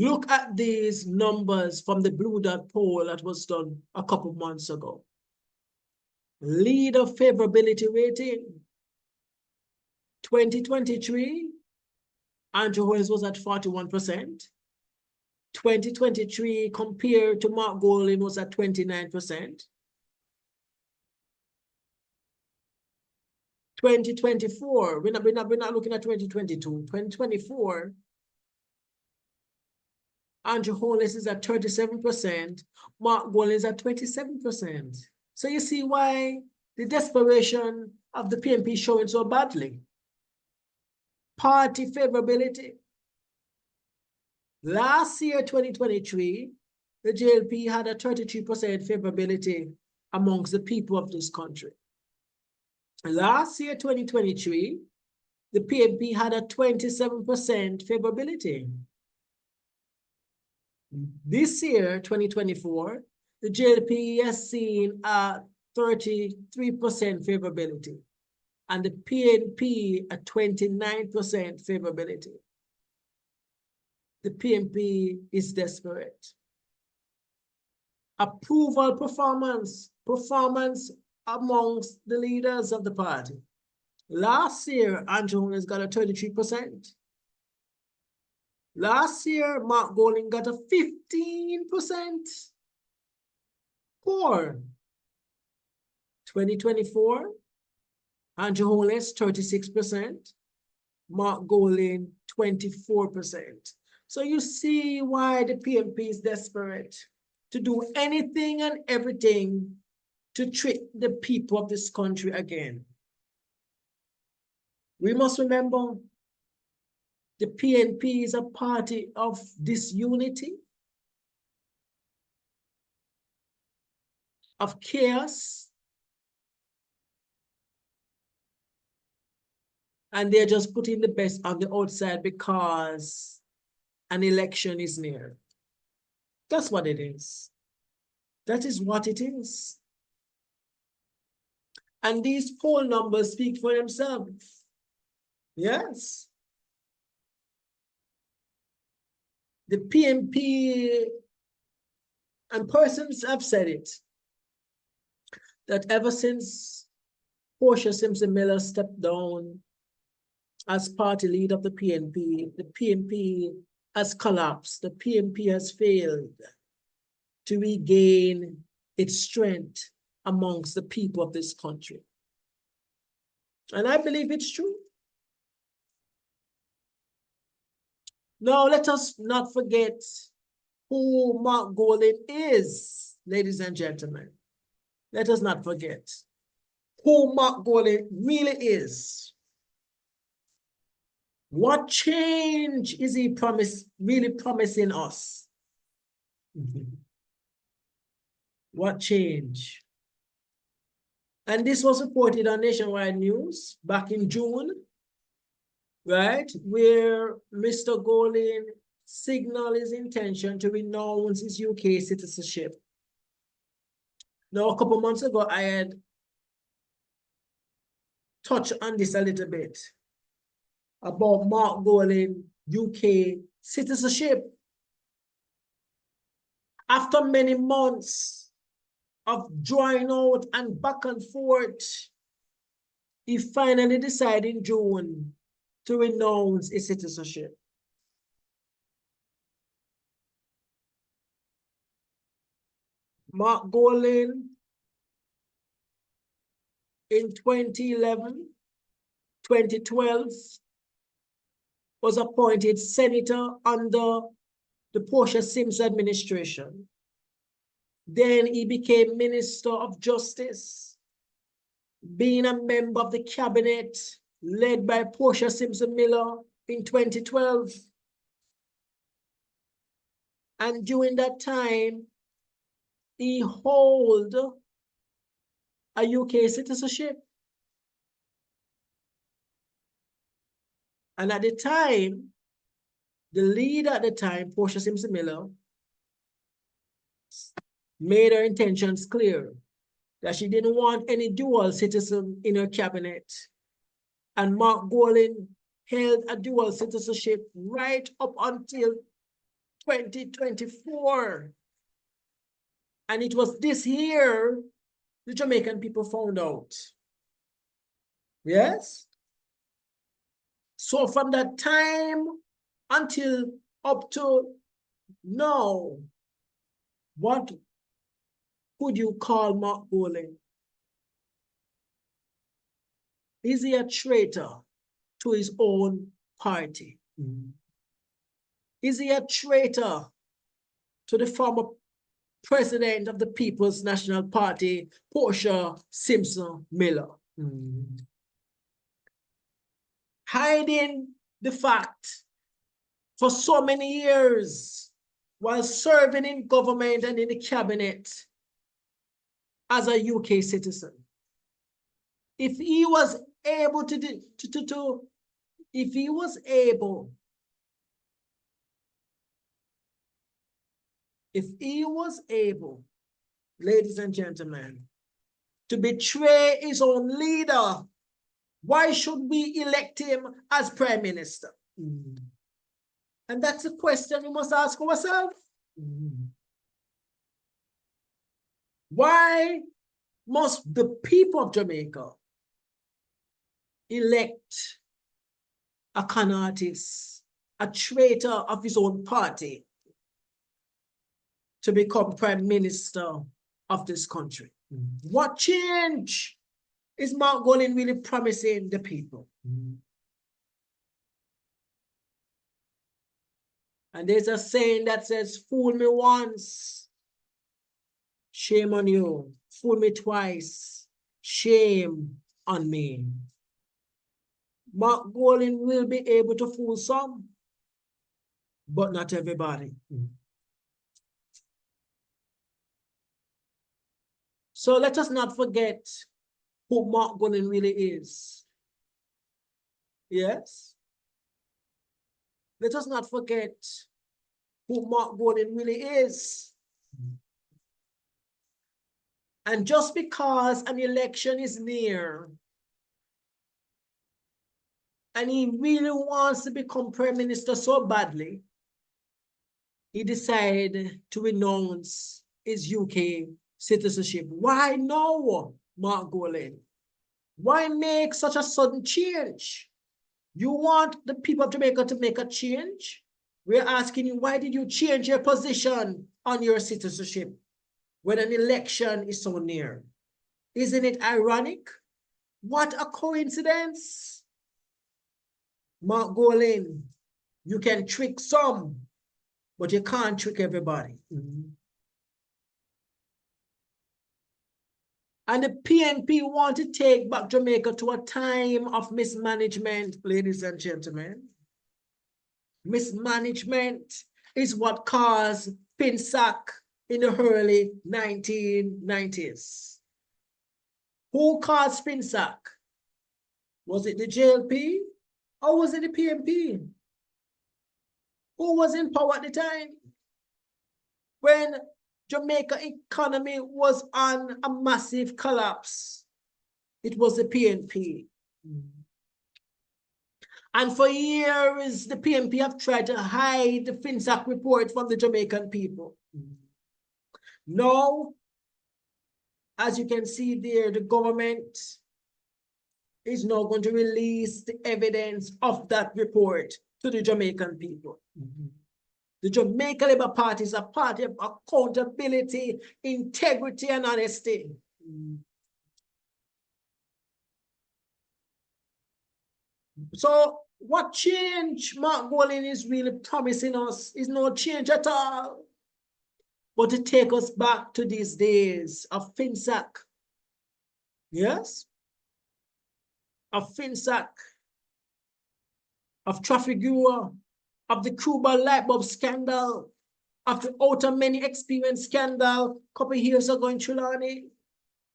Look at these numbers from the Blue Dot poll that was done a couple months ago. Leader favorability rating. 2023, Andrew Holness was at 41%. 2023 compared to Mark Golding was at 29%. 2024, we're not looking at 2022. 2024, Andrew Holness is at 37%, Mark Golding is at 27%. So you see why the desperation of the PNP showing so badly. Party favorability. Last year, 2023, the JLP had a 33% favorability amongst the people of this country. Last year, 2023, the PNP had a 27% favorability. This year, 2024, the JLP has seen a 33% favorability, and the PNP a 29% favorability. The PNP is desperate. Approval performance amongst the leaders of the party. Last year, Andrew Holness got a 33%. Last year, Mark Golding got a 15%. Poor. 2024, Andrew Holness, 36%. Mark Golding, 24%. So you see why the PNP is desperate to do anything and everything to trick the people of this country again. We must remember the PNP is a party of disunity, of chaos, and they're just putting the best on the outside because an election is near. That's what it is. That is what it is. And these poll numbers speak for themselves. Yes. The PNP, and persons have said it, that ever since Portia Simpson Miller stepped down as party leader of the PNP has collapsed. The PNP has failed to regain its strength amongst the people of this country. And I believe it's true. Now, let us not forget who Mark Golding is, ladies and gentlemen. Let us not forget who Mark Golding really is. What change is he really promising us? What change? And this was reported on Nationwide News back in June, right? Where Mr. Golding signaled his intention to renounce his UK citizenship. Now, a couple months ago, I had touched on this a little bit about Mark Golding UK citizenship. After many months of drawing out and back and forth, he finally decided in June to renounce his citizenship. Mark Golding in 2011, 2012, was appointed senator under the Portia Simpson administration. Then he became Minister of Justice, being a member of the cabinet led by Portia Simpson Miller in 2012. And during that time, he held a UK citizenship. And at the time, the leader at the time, Portia Simpson Miller, made her intentions clear that she didn't want any dual citizen in her cabinet. And Mark Golding held a dual citizenship right up until 2024. And it was this year the Jamaican people found out. Yes? So from that time until up to now, what could you call Mark Golding? Is he a traitor to his own party? Is he a traitor to the former president of the People's National Party, Portia Simpson Miller? Hiding the fact for so many years while serving in government and in the cabinet as a UK citizen. If he was able ladies and gentlemen, to betray his own leader, why should we elect him as Prime Minister? And that's a question we must ask ourselves. Why must the people of Jamaica elect a Con Artisit, a traitor of his own party, to become Prime Minister of this country? What change is Mark Golding really promising the people? And there's a saying that says, fool me once, shame on you. Fool me twice, shame on me. Mark Golding will be able to fool some, but not everybody. So let us not forget who Mark Golding really is. Yes? Let us not forget who Mark Golding really is. And just because an election is near and he really wants to become Prime Minister so badly, he decided to renounce his UK citizenship. Why no, Mark Golding? Why make such a sudden change? You want the people of Jamaica to make a change? We're asking you, why did you change your position on your citizenship when an election is so near? Isn't it ironic? What a coincidence. Mark Golding, you can trick some, but you can't trick everybody. And the PNP want to take back Jamaica to a time of mismanagement, ladies and gentlemen. Mismanagement is what caused FinSac in the early 1990s. Who caused FinSac? Was it the JLP or was it the PNP? Who was in power at the time? When Jamaica economy was on a massive collapse, it was the PNP. And for years, the PNP have tried to hide the FinSac report from the Jamaican people. Now, as you can see there, the government is now going to release the evidence of that report to the Jamaican people. The Jamaican Labour Party is a party of accountability, integrity, and honesty. So what change Mark Golding is really promising us is no change at all, but to take us back to these days of FinSac. Yes? Of FinSac, of Trafigura, of the Cuba light bulb scandal, of the Outer Many Experience scandal a couple of years ago in Trelawney,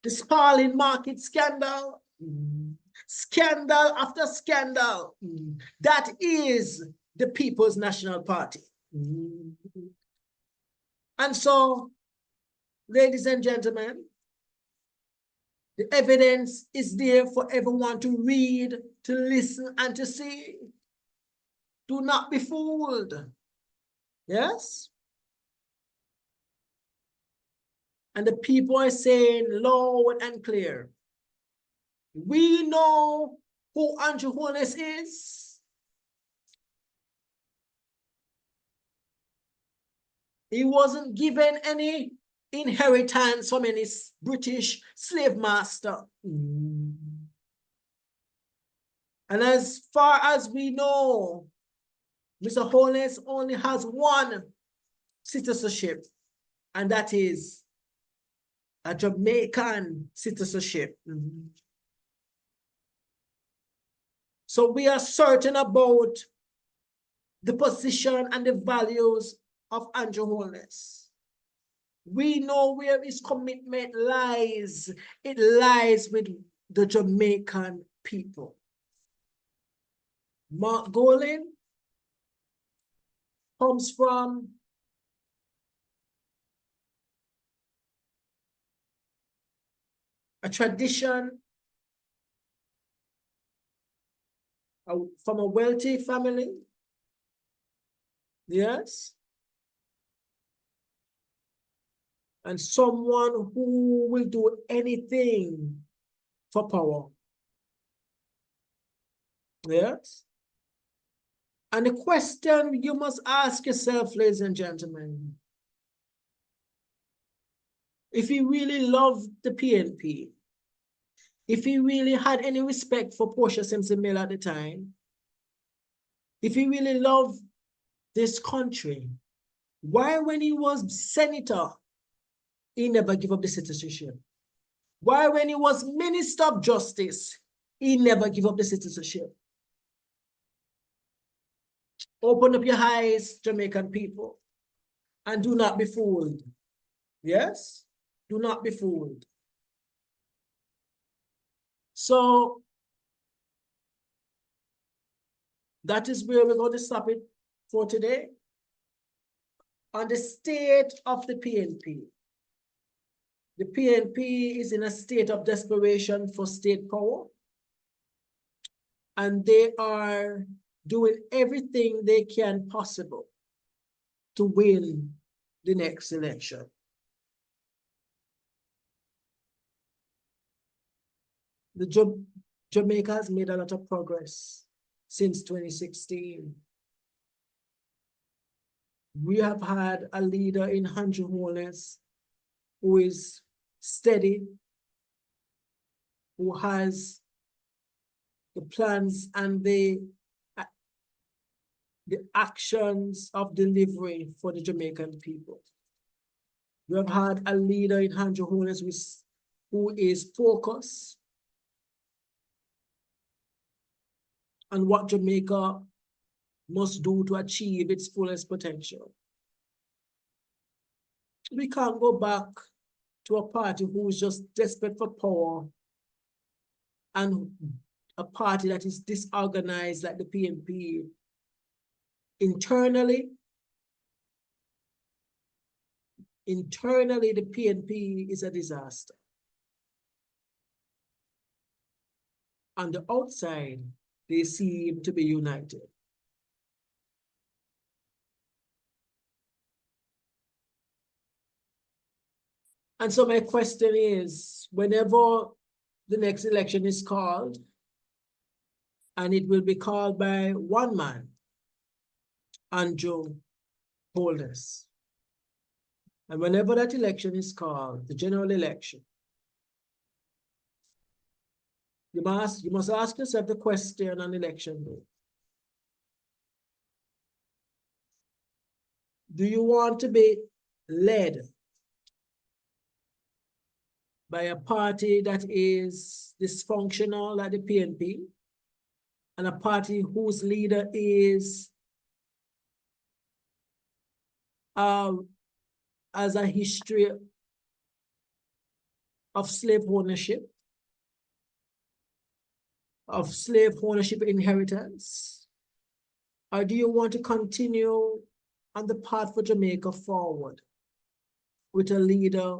the Sparling Market scandal, scandal after scandal. That is the People's National Party. And so, ladies and gentlemen, the evidence is there for everyone to read, to listen, and to see. Do not be fooled. Yes? And the people are saying loud and clear, we know who Andrew Holness is. He wasn't given any inheritance from any British slave master. And as far as we know, Mr. Holness only has one citizenship, and that is a Jamaican citizenship. So we are certain about the position and the values of Andrew Holness. We know where his commitment lies. It lies with the Jamaican people. Mark Golin comes from a tradition, from a wealthy family. Yes. And someone who will do anything for power. Yes. And the question you must ask yourself, ladies and gentlemen, if he really loved the PNP, if he really had any respect for Portia Simpson Mill at the time, if he really loved this country, why when he was senator, he never gave up the citizenship? Why when he was Minister of Justice, he never gave up the citizenship? Open up your eyes, Jamaican people, and do not be fooled. Yes? Do not be fooled. So that is where we're going to stop it for today. On the state of the PNP. The PNP is in a state of desperation for state power, and they are doing everything they can possible to win the next election. Jamaica has made a lot of progress since 2016. We have had a leader in Andrew Holness who is steady, who has the plans and the actions of delivery for the Jamaican people. We have had a leader in Andrew Holness who is focused on what Jamaica must do to achieve its fullest potential. We can't go back to a party who is just desperate for power and a party that is disorganized like the PNP. Internally, the PNP is a disaster. On the outside, they seem to be united. And so my question is, whenever the next election is called, and it will be called by one man, Andrew Holness, and whenever that election is called, the general election, you must ask yourself the question on election day. Do you want to be led by a party that is dysfunctional like the PNP, and a party whose leader is as a history of slave ownership, inheritance? Or do you want to continue on the path for Jamaica forward with a leader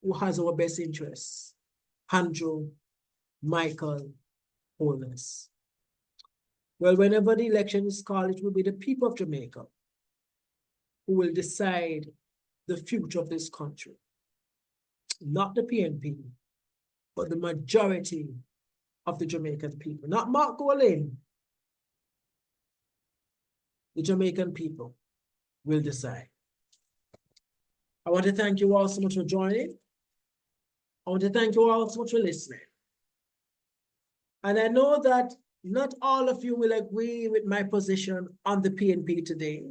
who has our best interests, Andrew Michael Holness? Well, whenever the election is called, it will be the people of Jamaica who will decide the future of this country. Not the PNP, but the majority of the Jamaican people. Not Mark Golding. The Jamaican people will decide. I want to thank you all so much for joining. I want to thank you all so much for listening. And I know that not all of you will agree with my position on the PNP today.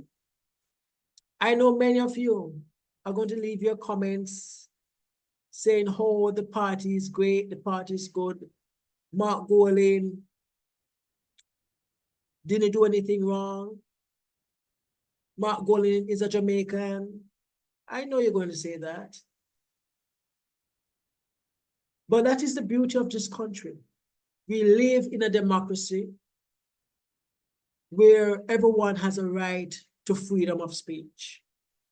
I know many of you are going to leave your comments saying, oh, the party is great, the party is good. Mark Golding didn't do anything wrong. Mark Golding is a Jamaican. I know you're going to say that. But that is the beauty of this country. We live in a democracy where everyone has a right to freedom of speech.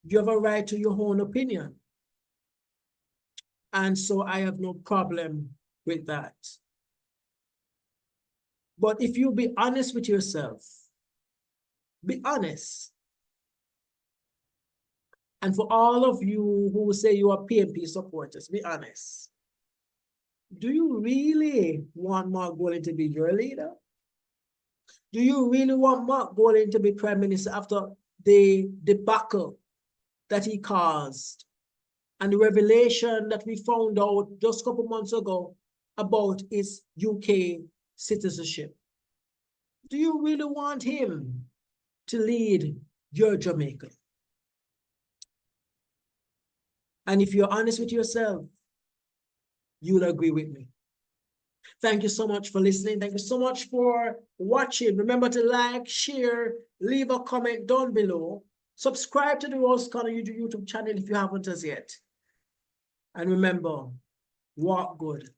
You have a right to your own opinion. And so I have no problem with that. But if you be honest with yourself, be honest. And for all of you who say you are PNP supporters, be honest. Do you really want Mark Golding to be your leader? Do you really want Mark Golding to be Prime Minister after the debacle that he caused and the revelation that we found out just a couple months ago about his UK citizenship? Do you really want him to lead your Jamaica? And if you're honest with yourself, you'll agree with me. Thank you so much for listening. Thank you so much for watching. Remember to like, share, leave a comment down below. Subscribe to the Rose Corner YouTube channel if you haven't as yet. And remember, walk good,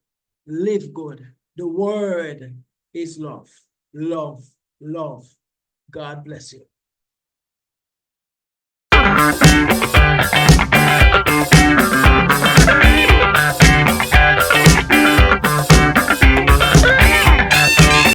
live good. The word is love. Love, love. God bless you.